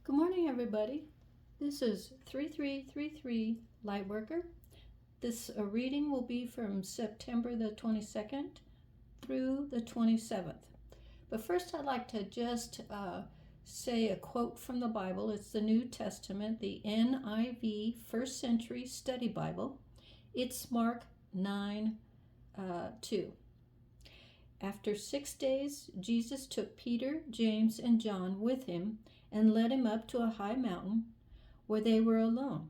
Good morning, everybody. This is 3333 Lightworker. This reading will be from September the 22nd through the 27th. But first, I'd like to just say a quote from the Bible. It's the New Testament, the NIV First Century Study Bible. It's Mark 9:2. After 6 days, Jesus took Peter, James, and John with him and led him up to a high mountain where they were alone.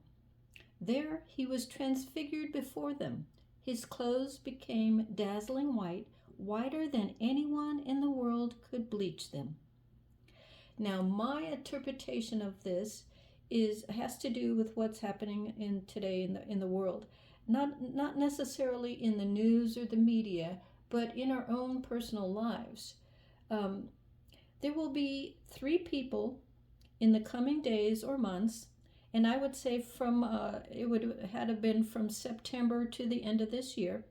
There he was transfigured before them. His clothes became dazzling white, whiter than anyone in the world could bleach them. Now, my interpretation of this has to do with what's happening today in the world. Not necessarily in the news or the media, but in our own personal lives. There will be 3 people in the coming days or months, and I would say it would have been from September to the end of this year,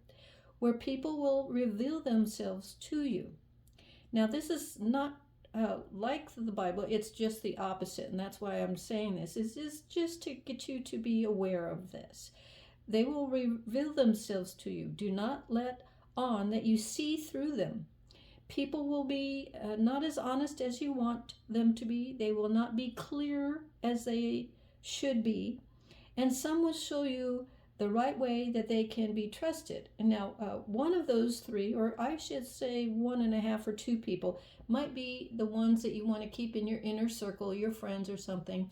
where people will reveal themselves to you. Now, this is not like the Bible, it's just the opposite, and that's why I'm saying this. Is just to get you to be aware of this. They will reveal themselves to you. Do not let on that you see through them. People will be not as honest as you want them to be. They will not be clear as they should be. And some will show you the right way that they can be trusted. And now, one of those 3, or I should say 1.5 or 2 people, might be the ones that you want to keep in your inner circle, your friends or something.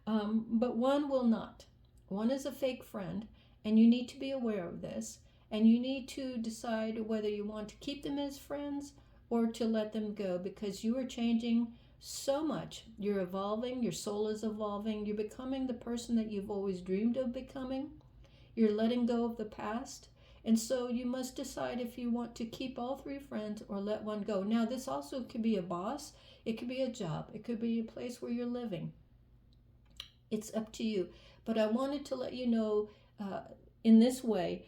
But one will not. One is a fake friend, and you need to be aware of this. And you need to decide whether you want to keep them as friends or to let them go, because you are changing so much. You're evolving, your soul is evolving, you're becoming the person that you've always dreamed of becoming. You're letting go of the past. And so you must decide if you want to keep all 3 friends or let one go. Now, this also could be a boss, it could be a job, it could be a place where you're living. It's up to you. But I wanted to let you know in this way,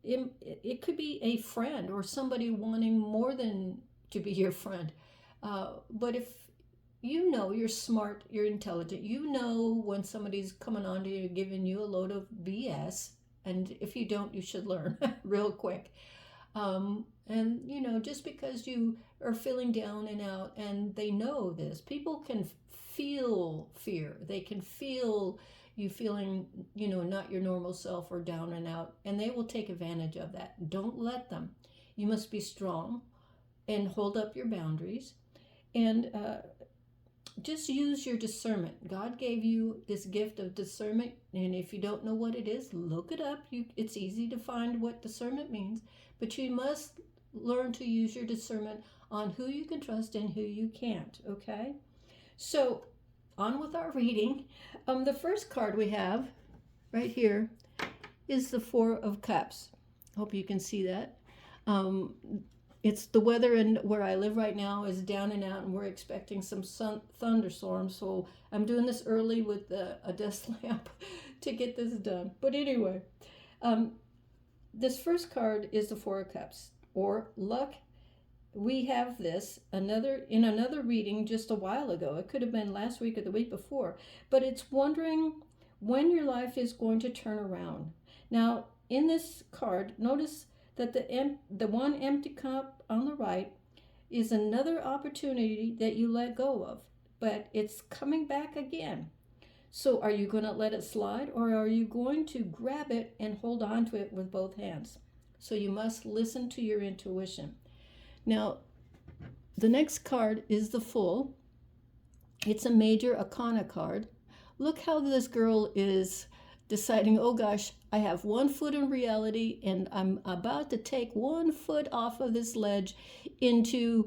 it could be a friend or somebody wanting more than to be your friend. But if you know you're smart, you're intelligent, you know when somebody's coming on to you giving you a load of BS, and if you don't, you should learn real quick. And just because you are feeling down and out, and they know this, people can feel fear. They can feel you feeling, not your normal self or down and out, and they will take advantage of that. Don't let them. You must be strong and hold up your boundaries, and just use your discernment. God gave you this gift of discernment, and if you don't know what it is, look it up. It's easy to find what discernment means, but you must learn to use your discernment on who you can trust and who you can't, okay? So, on with our reading. The first card we have right here is the 4 of Cups. Hope you can see that. It's the weather, and where I live right now is down and out, and we're expecting some thunderstorms. So I'm doing this early with a desk lamp to get this done. But anyway, this first card is the 4 of Cups, or luck. We have this in another reading just a while ago. It could have been last week or the week before, but it's wondering when your life is going to turn around. Now, in this card, notice that the one empty cup on the right is another opportunity that you let go of, but it's coming back again. So are you going to let it slide, or are you going to grab it and hold on to it with both hands? So you must listen to your intuition. Now, the next card is the Fool. It's a major arcana card. Look how this girl is deciding, oh gosh, I have 1 foot in reality, and I'm about to take 1 foot off of this ledge into,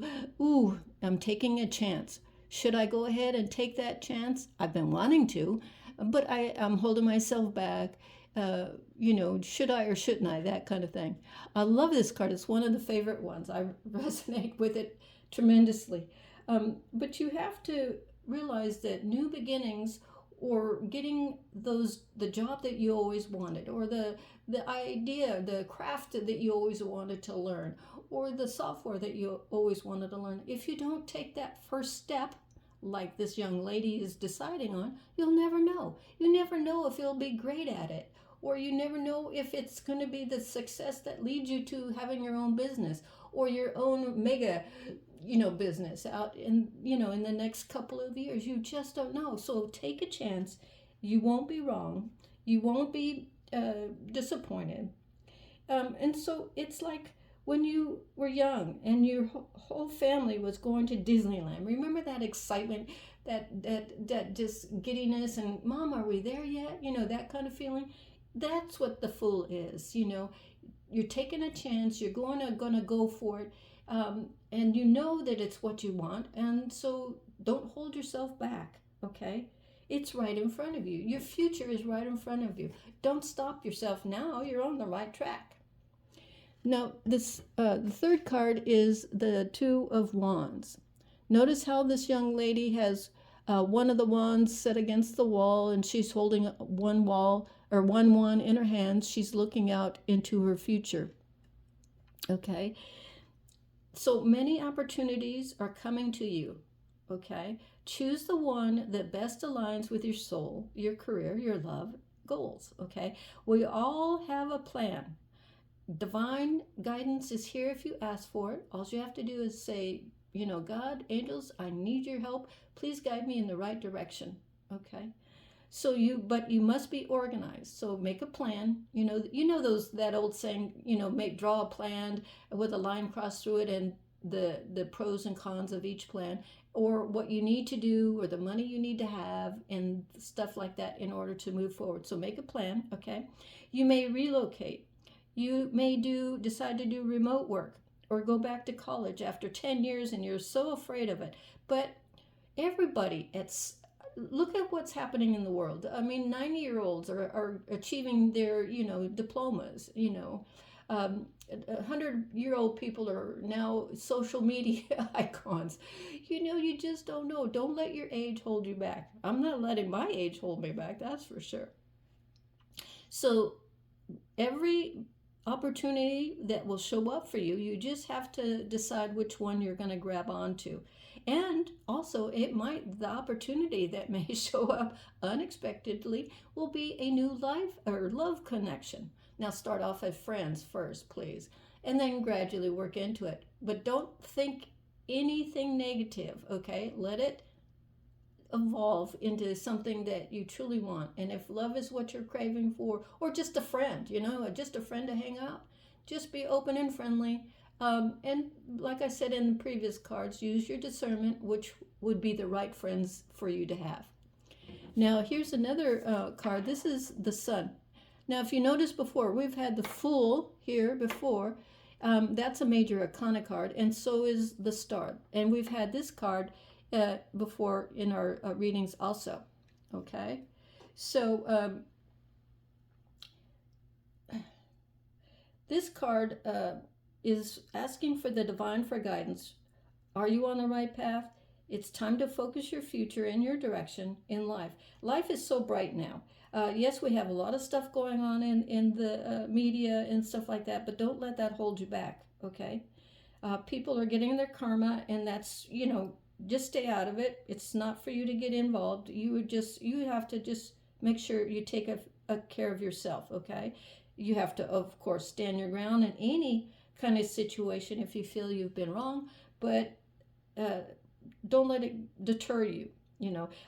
I'm taking a chance. Should I go ahead and take that chance? I've been wanting to, but I'm holding myself back. Should I or shouldn't I? That kind of thing. I love this card. It's one of the favorite ones. I resonate with it tremendously. But you have to realize that new beginnings, or getting the job that you always wanted, or the idea, the craft that you always wanted to learn, or the software that you always wanted to learn, if you don't take that first step like this young lady is deciding on, you'll never know. You never know if you'll be great at it, or you never know if it's going to be the success that leads you to having your own business or your own mega, business out in, in the next couple of years. You just don't know. So take a chance. You won't be wrong. You won't be disappointed. And so it's like when you were young and your whole family was going to Disneyland. Remember that excitement, that just giddiness, and Mom, are we there yet? That kind of feeling. That's what the Fool is. You're taking a chance. You're gonna go for it, and you know that it's what you want, and so don't hold yourself back. Okay. It's right in front of you. Your future is right in front of you. Don't stop yourself now. You're on the right track. Now, the third card is the Two of Wands. Notice how this young lady has one of the wands set against the wall, and she's holding one wand in her hands. She's looking out into her future. Okay, so many opportunities are coming to you. Okay, choose the one that best aligns with your soul, your career, your love, goals. Okay, we all have a plan. Divine guidance is here if you ask for it. All you have to do is say, God, angels, I need your help. Please guide me in the right direction. Okay. But you must be organized. So make a plan. That old saying, draw a plan with a line crossed through it and the pros and cons of each plan, or what you need to do, or the money you need to have, and stuff like that in order to move forward. So make a plan. Okay. You may relocate. You may decide to do remote work or go back to college after 10 years and you're so afraid of it. But everybody, look at what's happening in the world. I mean, 90-year-olds are achieving their, diplomas, 100-year-old people are now social media icons. You just don't know. Don't let your age hold you back. I'm not letting my age hold me back, that's for sure. So every opportunity that will show up for you, you just have to decide which one you're going to grab onto. And also, the opportunity that may show up unexpectedly will be a new life or love connection. Now start off as friends first, please, and then gradually work into it. But don't think anything negative. Okay, let it evolve into something that you truly want. And if love is what you're craving for, or just a friend, just a friend to hang out, just be open and friendly. And like I said in the previous cards, use your discernment, which would be the right friends for you to have. Now here's another card. This is the Sun. Now if you notice before, we've had the Fool here before. That's a major arcana card, and so is the Star. And we've had this card before in our readings also. Okay, so this card is asking for the divine for guidance. Are you on the right path? It's time to focus your future and your direction in life. Life is so bright now. Yes, we have a lot of stuff going on in the media and stuff like that, but don't let that hold you back. Okay, people are getting their karma, and that's, just stay out of it. It's not for you to get involved. You have to just make sure you take a care of yourself. Okay, you have to, of course, stand your ground in any kind of situation if you feel you've been wrong, but don't let it deter you.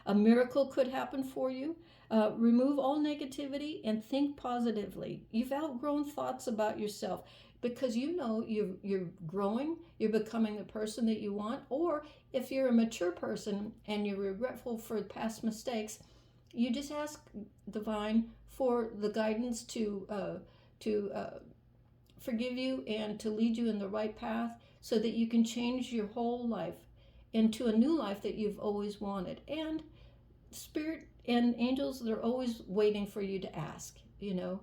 A miracle could happen for you. Remove all negativity and think positively. You've outgrown thoughts about yourself, because you're growing, you're becoming the person that you want. Or if you're a mature person and you're regretful for past mistakes, you just ask divine for the guidance to forgive you and to lead you in the right path, so that you can change your whole life into a new life that you've always wanted. And spirit and angels, they're always waiting for you to ask. And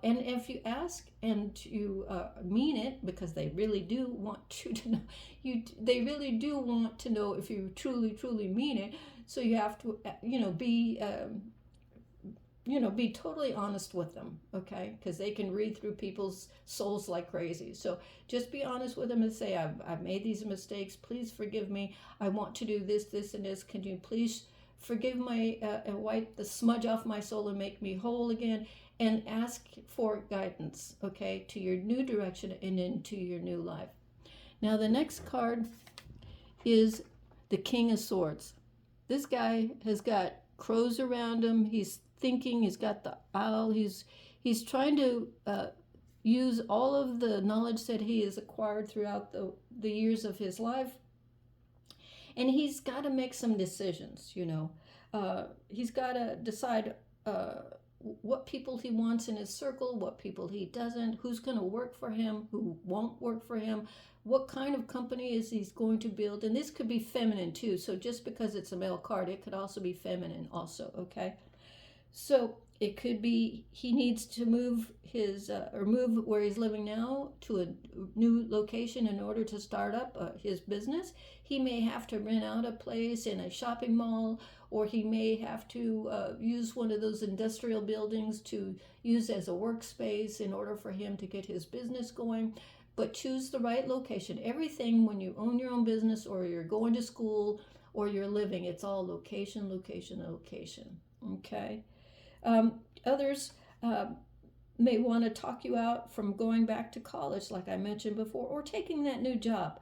if you ask and you mean it, because they really do want you to know, they really do want to know if you truly mean it. So you have to, be, be totally honest with them, okay? Because they can read through people's souls like crazy. So just be honest with them and say, I've made these mistakes. Please forgive me. I want to do this, this, and this. Can you please forgive my and wipe the smudge off my soul and make me whole again? And ask for guidance, okay, to your new direction and into your new life. Now, the next card is the King of Swords. This guy has got crows around him. He's thinking. He's got the owl. He's trying to use all of the knowledge that he has acquired throughout the years of his life. And he's got to make some decisions, He's got to decide what people he wants in his circle, what people he doesn't, who's going to work for him, who won't work for him, what kind of company is he's going to build. And this could be feminine too. So just because it's a male card, it could also be feminine also, okay? So it could be he needs to move move where he's living now to a new location in order to start up his business. He may have to rent out a place in a shopping mall, or he may have to use one of those industrial buildings to use as a workspace in order for him to get his business going. But choose the right location. Everything, when you own your own business or you're going to school or you're living, it's all location, location, location, okay? Others may want to talk you out from going back to college, like I mentioned before, or taking that new job.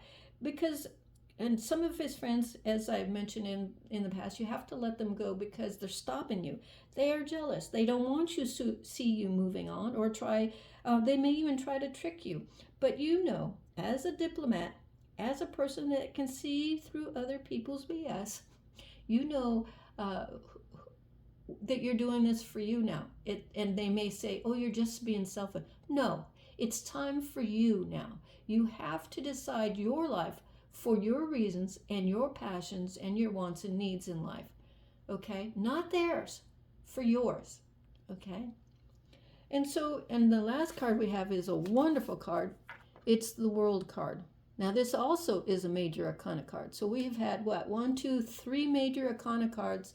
And some of his friends, as I've mentioned in the past, you have to let them go because they're stopping you. They are jealous. They don't want you to see you moving on, or they may even try to trick you. But as a diplomat, as a person that can see through other people's BS, that you're doing this for you now. And they may say, oh, you're just being selfish. No, it's time for you now. You have to decide your life for your reasons and your passions and your wants and needs in life, okay? Not theirs, for yours, okay? And the last card we have is a wonderful card. It's the World card. Now, this also is a major arcana card. So we've had, 3 major arcana cards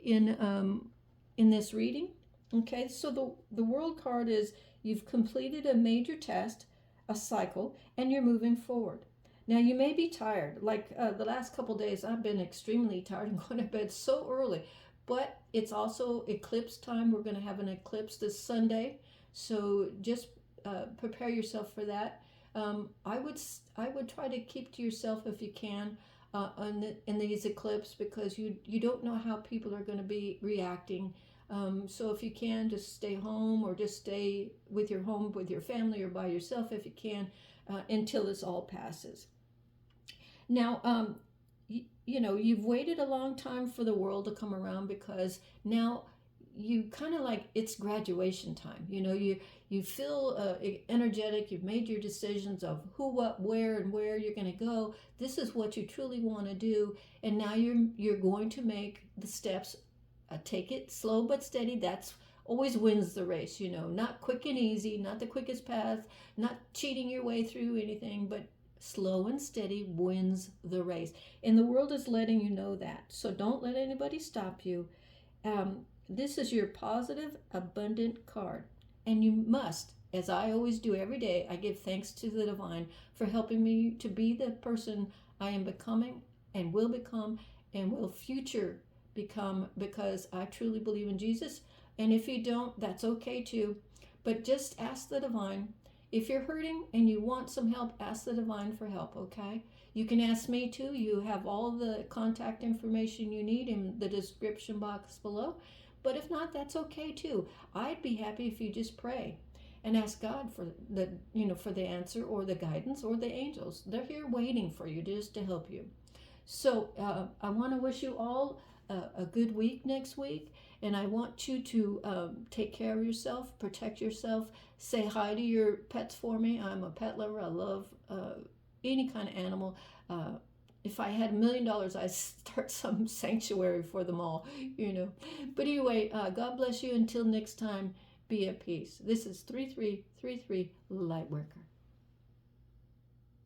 in this reading. Okay, so the World card is you've completed a major test, a cycle, and you're moving forward. Now, you may be tired. Like the last couple days, I've been extremely tired and going to bed so early. But it's also eclipse time. We're going to have an eclipse this Sunday. So just prepare yourself for that. I would try to keep to yourself if you can in these eclipses, because you don't know how people are going to be reacting. So if you can, just stay home, or just stay with your family or by yourself if you can, until this all passes. Now, you've waited a long time for the world to come around, because now you kind of like it's graduation time. You feel energetic. You've made your decisions of who, what, where, and where you're going to go. This is what you truly want to do, and now you're going to make the steps. Take it slow but steady. That's always wins the race. Not quick and easy, not the quickest path, not cheating your way through anything, but slow and steady wins the race. And the world is letting you know that. So don't let anybody stop you. This is your positive, abundant card. And you must, as I always do every day, I give thanks to the divine for helping me to be the person I am becoming and will become and will future become, because I truly believe in Jesus. And if you don't, that's okay too. But just ask the divine. If you're hurting and you want some help, ask the divine for help, okay? You can ask me too. You have all the contact information you need in the description box below. But if not, that's okay too. I'd be happy if you just pray and ask God for the answer or the guidance or the angels. They're here waiting for you just to help you. So I want to wish you all a good week next week. And I want you to take care of yourself, protect yourself, say hi to your pets for me. I'm a pet lover. I love any kind of animal. If I had $1 million, I'd start some sanctuary for them all, But anyway, God bless you. Until next time, be at peace. This is 3333 Lightworker.